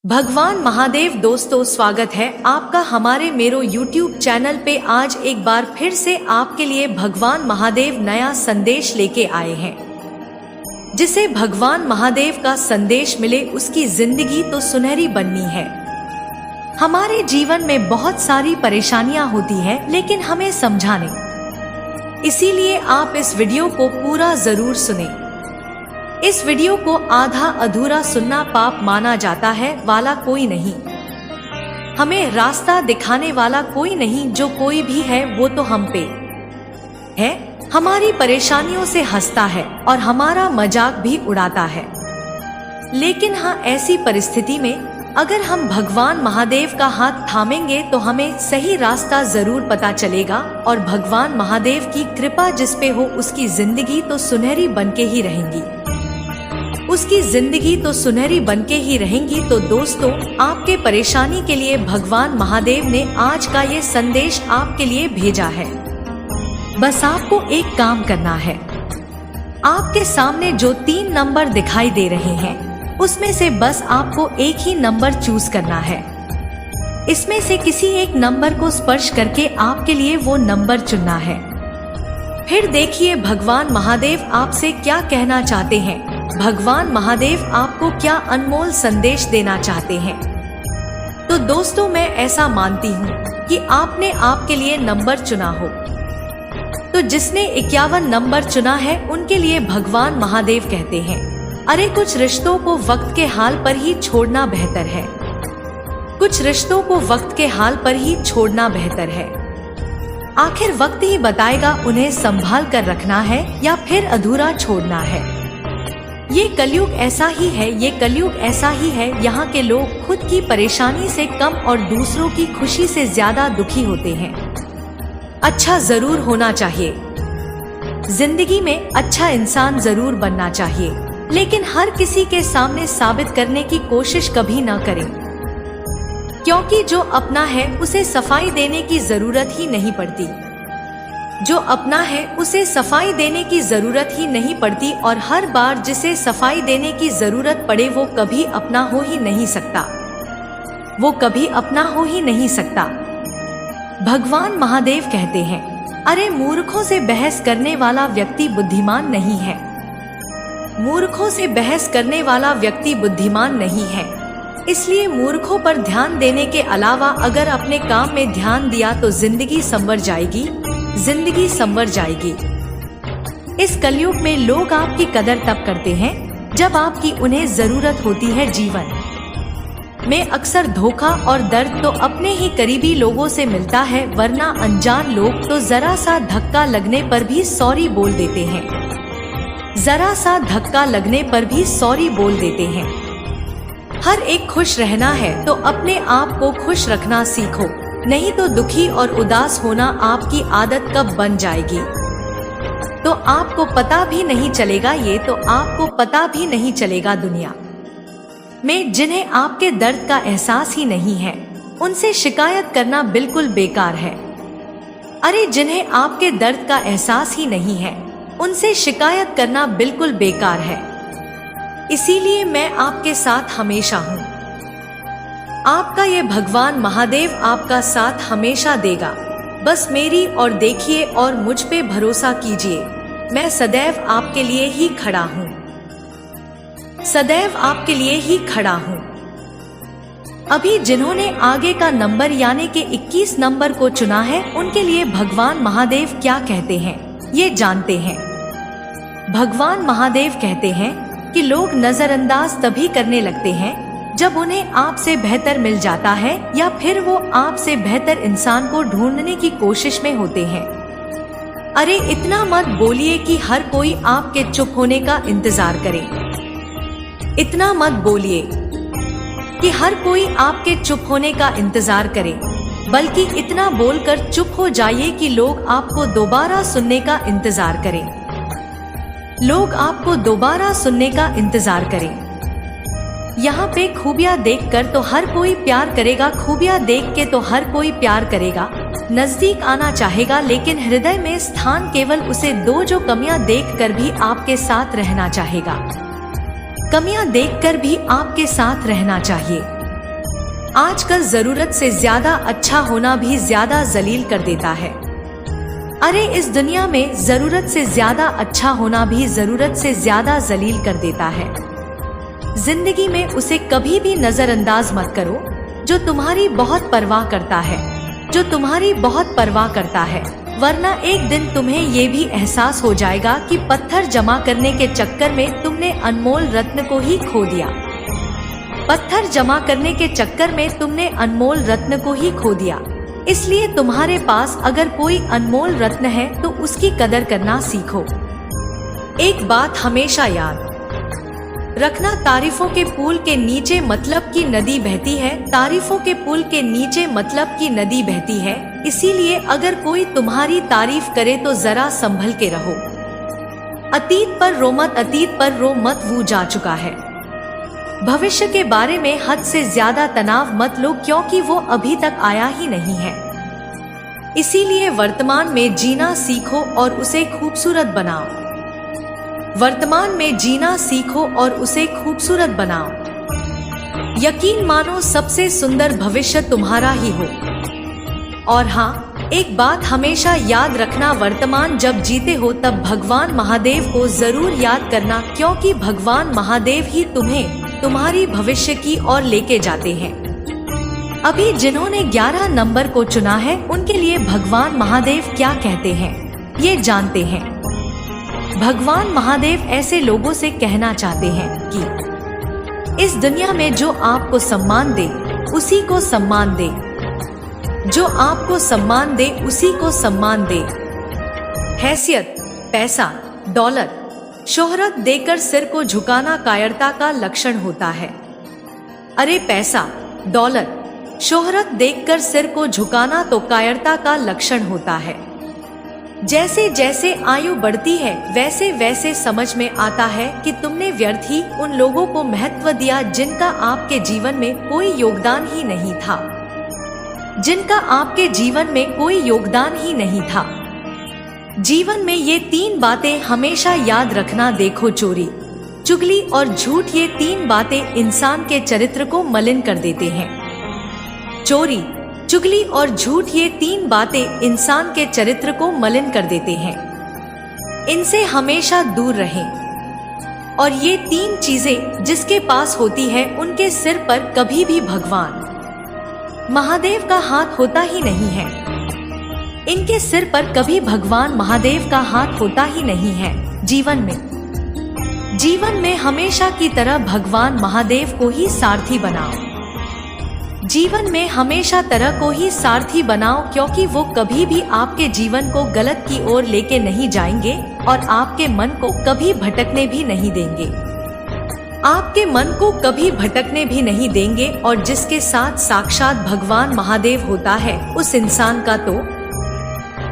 भगवान महादेव दोस्तों, स्वागत है आपका हमारे मेरो YouTube चैनल पे। आज एक बार फिर से आपके लिए भगवान महादेव नया संदेश लेके आए हैं। जिसे भगवान महादेव का संदेश मिले उसकी जिंदगी तो सुनहरी बननी है। हमारे जीवन में बहुत सारी परेशानियां होती हैं, लेकिन हमें समझाने, इसीलिए आप इस वीडियो को पूरा जरूर सुने। इस वीडियो को आधा अधूरा सुनना पाप माना जाता है वाला कोई नहीं। हमें रास्ता दिखाने वाला कोई नहीं, जो कोई भी है वो तो हम पे है, हमारी परेशानियों से हंसता है और हमारा मजाक भी उड़ाता है। लेकिन हाँ, ऐसी परिस्थिति में अगर हम भगवान महादेव का हाथ थामेंगे तो हमें सही रास्ता जरूर पता चलेगा, और भगवान महादेव की कृपा जिस पे हो उसकी जिंदगी तो सुनहरी बनके ही रहेंगी। उसकी जिंदगी तो सुनहरी बनके ही रहेंगी। तो दोस्तों, आपके परेशानी के लिए भगवान महादेव ने आज का ये संदेश आपके लिए भेजा है। बस आपको एक काम करना है। आपके सामने जो 3 नंबर दिखाई दे रहे हैं, उसमें से बस आपको एक ही नंबर चूज करना है। इसमें से किसी एक नंबर को स्पर्श करके आपके लिए वो नंबर चुनना है। फिर देखिए भगवान महादेव आपसे क्या कहना चाहते हैं। भगवान महादेव आपको क्या अनमोल संदेश देना चाहते हैं। तो दोस्तों, मैं ऐसा मानती हूँ कि आपने आपके लिए नंबर चुना हो। तो जिसने 51 नंबर चुना है, उनके लिए भगवान महादेव कहते हैं, अरे कुछ रिश्तों को वक्त के हाल पर ही छोड़ना बेहतर है। कुछ रिश्तों को वक्त के हाल पर ही छोड़ना बेहतर है। आखिर वक्त ही बताएगा उन्हें संभाल कर रखना है या फिर अधूरा छोड़ना है। ये कलयुग ऐसा ही है, ये कलयुग ऐसा ही है। यहाँ के लोग खुद की परेशानी से कम और दूसरों की खुशी से ज्यादा दुखी होते हैं। अच्छा जरूर होना चाहिए, जिंदगी में अच्छा इंसान जरूर बनना चाहिए, लेकिन हर किसी के सामने साबित करने की कोशिश कभी न करें, क्योंकि जो अपना है उसे सफाई देने की जरूरत ही नहीं पड़ती। जो अपना है उसे सफाई देने की जरूरत ही नहीं पड़ती, और हर बार जिसे सफाई देने की जरूरत पड़े वो कभी अपना हो ही नहीं सकता। वो कभी अपना हो ही नहीं सकता। भगवान महादेव कहते हैं, अरे मूर्खों से बहस करने वाला व्यक्ति बुद्धिमान नहीं है। मूर्खों से बहस करने वाला व्यक्ति बुद्धिमान नहीं है। इसलिए मूर्खों पर ध्यान देने के अलावा अगर अपने काम में ध्यान दिया तो जिंदगी संवर जाएगी, जिंदगी संवर जाएगी। इस कलयुग में लोग आपकी कदर तब करते हैं जब आपकी उन्हें जरूरत होती है। जीवन में अक्सर धोखा और दर्द तो अपने ही करीबी लोगों से मिलता है, वरना अनजान लोग तो जरा सा धक्का लगने पर भी सॉरी बोल देते हैं। जरा सा धक्का लगने पर भी सॉरी बोल देते हैं। हर एक खुश रहना है तो अपने आप को खुश रखना सीखो, नहीं तो दुखी और उदास होना आपकी आदत कब बन जाएगी तो आपको पता भी नहीं चलेगा। ये तो आपको पता भी नहीं चलेगा। दुनिया में जिन्हें आपके दर्द का एहसास ही नहीं है, उनसे शिकायत करना बिल्कुल बेकार है। अरे जिन्हें आपके दर्द का एहसास ही नहीं है, उनसे शिकायत करना बिल्कुल बेकार है। इसीलिए मैं आपके साथ हमेशा हूँ। आपका ये भगवान महादेव आपका साथ हमेशा देगा। बस मेरी और देखिए और मुझ पे भरोसा कीजिए। मैं सदैव आपके लिए ही खड़ा हूँ, सदैव आपके लिए ही खड़ा हूँ। अभी जिन्होंने आगे का नंबर यानी कि 21 नंबर को चुना है, उनके लिए भगवान महादेव क्या कहते हैं ये जानते हैं। भगवान महादेव कहते हैं कि लोग नजरअंदाज तभी करने लगते हैं जब उन्हें आपसे बेहतर मिल जाता है, या फिर वो आपसे बेहतर इंसान को ढूंढने की कोशिश में होते हैं। अरे इतना मत बोलिए कि हर कोई आपके चुप होने का इंतजार करे। इतना मत बोलिए कि हर कोई आपके चुप होने का इंतजार करे, बल्कि इतना बोलकर चुप हो जाइए कि लोग आपको दोबारा सुनने का इंतजार करें। लोग आपको दोबारा सुनने का इंतजार करें। यहाँ पे खूबियाँ देखकर तो हर कोई प्यार करेगा, खूबियाँ देख के तो हर कोई प्यार करेगा, नजदीक आना चाहेगा, लेकिन हृदय में स्थान केवल उसे दो जो कमियाँ देखकर भी आपके साथ रहना चाहेगा। कमियां देखकर भी आपके साथ रहना चाहिए। आजकल जरूरत से ज्यादा अच्छा होना भी ज्यादा जलील कर देता है। अरे इस दुनिया में जरूरत से ज्यादा अच्छा होना भी जरूरत से ज्यादा जलील कर देता है। जिंदगी में उसे कभी भी नजरअंदाज मत करो जो तुम्हारी बहुत परवाह करता है, जो तुम्हारी बहुत परवाह करता है, वरना एक दिन तुम्हें ये भी एहसास हो जाएगा कि पत्थर जमा करने के चक्कर में तुमने अनमोल रत्न को ही खो दिया। पत्थर जमा करने के चक्कर में तुमने अनमोल रत्न को ही खो दिया। इसलिए तुम्हारे पास अगर कोई अनमोल रत्न है तो उसकी कदर करना सीखो। एक बात हमेशा याद रखना, तारीफों के पुल के नीचे मतलब की नदी बहती है। तारीफों के पुल के नीचे मतलब की नदी बहती है। इसीलिए अगर कोई तुम्हारी तारीफ करे तो जरा संभल के रहो। अतीत पर रो मत, अतीत पर रो मत, वो जा चुका है। भविष्य के बारे में हद से ज्यादा तनाव मत लो क्योंकि वो अभी तक आया ही नहीं है। इसीलिए वर्तमान में जीना सीखो और उसे खूबसूरत बनाओ। वर्तमान में जीना सीखो और उसे खूबसूरत बनाओ। यकीन मानो सबसे सुंदर भविष्य तुम्हारा ही हो। और हाँ, एक बात हमेशा याद रखना, वर्तमान जब जीते हो तब भगवान महादेव को जरूर याद करना क्योंकि भगवान महादेव ही तुम्हें तुम्हारी भविष्य की ओर लेके जाते हैं। अभी जिन्होंने 11 नंबर को चुना है उनके लिए भगवान महादेव क्या कहते हैं ये जानते हैं। भगवान महादेव ऐसे लोगों से कहना चाहते हैं कि इस दुनिया में जो आपको सम्मान दे उसी को सम्मान दे, जो आपको सम्मान दे उसी को सम्मान दे। हैसियत, पैसा, दौलत, शोहरत देकर सिर को झुकाना कायरता का लक्षण होता है। अरे पैसा, दौलत, शोहरत देखकर सिर को झुकाना तो कायरता का लक्षण होता है। जैसे जैसे आयु बढ़ती है वैसे वैसे समझ में आता है कि तुमने व्यर्थ ही उन लोगों को महत्व दिया जिनका आपके जीवन में कोई योगदान ही नहीं था, जिनका आपके जीवन में कोई योगदान ही नहीं था। जीवन में ये 3 बातें हमेशा याद रखना। देखो, चोरी, चुगली और झूठ, ये 3 बातें इंसान के चरित्र को मलिन कर देते हैं। चोरी, चुगली और झूठ, ये 3 बातें इंसान के चरित्र को मलिन कर देते हैं। इनसे हमेशा दूर रहें। और ये 3 चीजें जिसके पास होती है उनके सिर पर कभी भी भगवान महादेव का हाथ होता ही नहीं है। इनके सिर पर कभी भगवान महादेव का हाथ होता ही नहीं है। जीवन में हमेशा की तरह भगवान महादेव को ही सारथी बनाओ। जीवन में हमेशा तरह को ही सारथी बनाओ क्योंकि वो कभी भी आपके जीवन को गलत की ओर लेके नहीं जाएंगे और आपके मन को कभी भटकने भी नहीं देंगे। आपके मन को कभी भटकने भी नहीं देंगे। और जिसके साथ साक्षात भगवान महादेव होता है उस इंसान का तो